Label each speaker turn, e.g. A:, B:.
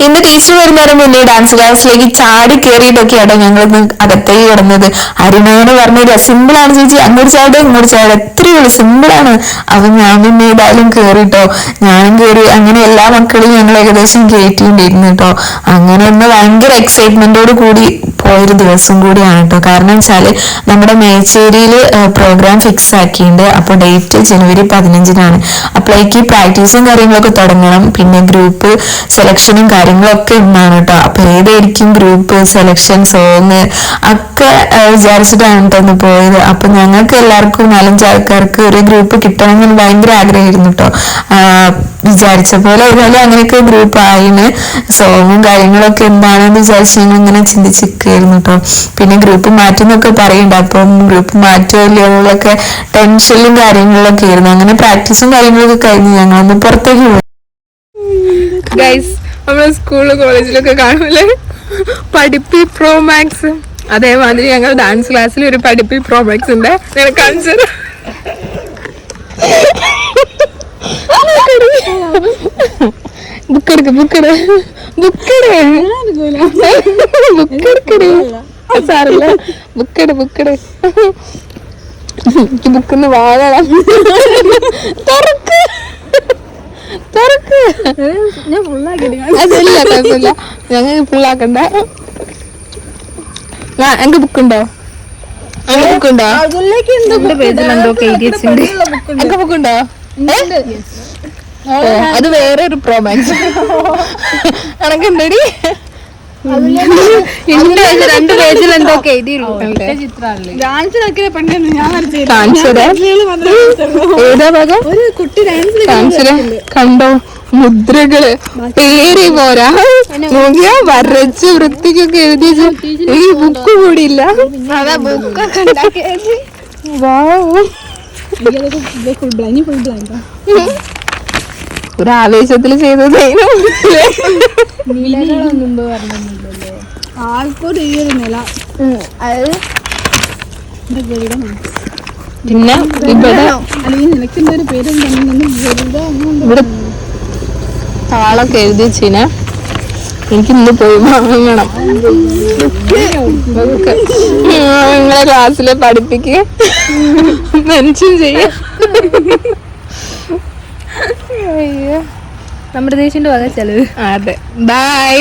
A: ഇന്ന് ടീച്ചർ വരുന്നതിന് മുന്നേ ഡാൻസ് ക്ലാസ്സിലേക്ക് ചാടി കയറിയിട്ടൊക്കെയാട്ടോ ഞങ്ങളിന്ന് അകത്തേക്ക് കിടന്നത്. അരുണാണ് പറഞ്ഞില്ല, സിമ്പിളാണ് ചേച്ചി, അങ്ങോട്ട് ചാടുക ഇങ്ങോട്ട് ചാടുക, എത്രയുള്ളൂ, സിമ്പിളാണ്. അപ്പൊ ഞാൻ പിന്നെ ഏതായാലും കേറിട്ടോ, ഞാനും കയറി. അങ്ങനെ എല്ലാ മക്കളും ഞങ്ങൾ ഏകദേശം കയറ്റിണ്ടിരുന്നു കേട്ടോ. അങ്ങനെ ഒന്ന് ഭയങ്കര എക്സൈറ്റ്മെന്റോട് കൂടി പോയൊരു ദിവസം കൂടിയാണ് കേട്ടോ. കാരണം വെച്ചാല് നമ്മുടെ മേച്ചേരിയില് പ്രോഗ്രാം ഫിക്സ് ആക്കിയിട്ടുണ്ട്. അപ്പൊ ഡേറ്റ് ജനുവരി 15-നാണ്. അപ്പോഴേക്ക് പ്രാക്ടീസും കാര്യങ്ങളൊക്കെ തുടങ്ങണം. പിന്നെ ഗ്രൂപ്പ് സെലക്ഷനും കാര്യങ്ങളൊക്കെ ഉണ്ടാണ് കേട്ടോ. അപ്പൊ ഏതായിരിക്കും ഗ്രൂപ്പ് സെലക്ഷൻ, സോങ് ഒക്കെ വിചാരിച്ചിട്ടാണ് കേട്ടോ ഒന്ന് പോയത്. അപ്പൊ ഞങ്ങൾക്ക് എല്ലാവർക്കും 4-5 ആൾക്കാർക്ക് ഒരു ഗ്രൂപ്പ് കിട്ടണമെന്ന് ഭയങ്കര ആഗ്രഹമായിരുന്നു കേട്ടോ. വിചാരിച്ച പോലെ ഏതായാലും അങ്ങനെയൊക്കെ ഗ്രൂപ്പ് ആയിന്. സോങ്ങും കാര്യങ്ങളൊക്കെ എന്താണെന്ന് വിചാരിച്ചു ഇങ്ങനെ ചിന്തിച്ചിരിക്കുകയായിരുന്നു കേട്ടോ. പിന്നെ ഗ്രൂപ്പ് മാറ്റുന്നൊക്കെ പറയുന്നുണ്ട്. അപ്പം ഗ്രൂപ്പ് മാറ്റുമല്ലോ എന്നുള്ളൊക്കെ ടെൻഷനിലും കാര്യങ്ങളിലൊക്കെ ആയിരുന്നു. അങ്ങനെ പ്രാക്ടീസും കാര്യങ്ങളൊക്കെ കഴിഞ്ഞ് ഞങ്ങളൊന്ന് പുറത്തേക്ക് പോയി.
B: ഗൈസ്, നമ്മളെ സ്കൂളിലും കോളേജിലൊക്കെ കാണൂലേ പഠിപ്പി പ്രോ മാക്സ്, അതേമാതിരി ഞങ്ങൾ ഡാൻസ് ക്ലാസ്സിൽ ഒരു പഠിപ്പി പ്രോ മാക്സ് ഉണ്ട്. ഞാൻ കാണിച്ചു തരാം. ബുക്കെടുക്ക് ബുക്കെടു ബുക്കെടു ബുക്കെടുക്കടി സാറല്ല, ബുക്കെടു ബുക്കെടു ബുക്കിന്ന് വാങ്ങണം. തുറക്ക് തുറക്ക്. അതല്ല കുഴപ്പമില്ല, ഞങ്ങൾ ഫുള്ളാക്കണ്ട. എന്റെ ബുക്കുണ്ടോ? എന്റെ ബുക്കുണ്ടോ? എന്റെ ബുക്കുണ്ടോ? അത് വേറെ ഒരു പ്രോമാക്സ്. എനക്കുണ്ടടി 2 പേജിൽ എന്തൊക്കെ ഏതാ ഭാഗം കണ്ടോ? മുദ്രകള് പേര് പോരാ, നോക്കിയാ വരച്ച് വൃത്തിക്കൊക്കെ എഴുതി. ഈ ബുക്ക് കൂടിയില്ല. ഒരു ആവേശത്തില് ചെയ്തതേനു.
C: ആൾക്കൂടെ ഈ ഒരു നില.
B: പിന്നെ ഇവിടെ
C: നിനക്കിന്റെ ഒരു പേര്
B: ഇവിടെ താളൊക്കെ എഴുതി വെച്ചിനെ. എനിക്ക് ഇന്ന് പോയി വാങ്ങണം. നിങ്ങളെ ക്ലാസ്സിലെ പഠിപ്പിക്കുക മെൻഷൻ ചെയ്യാം. നമ്മുടെ ദേശിന്റെ വക ചെലവ്. അതെ, ബൈ.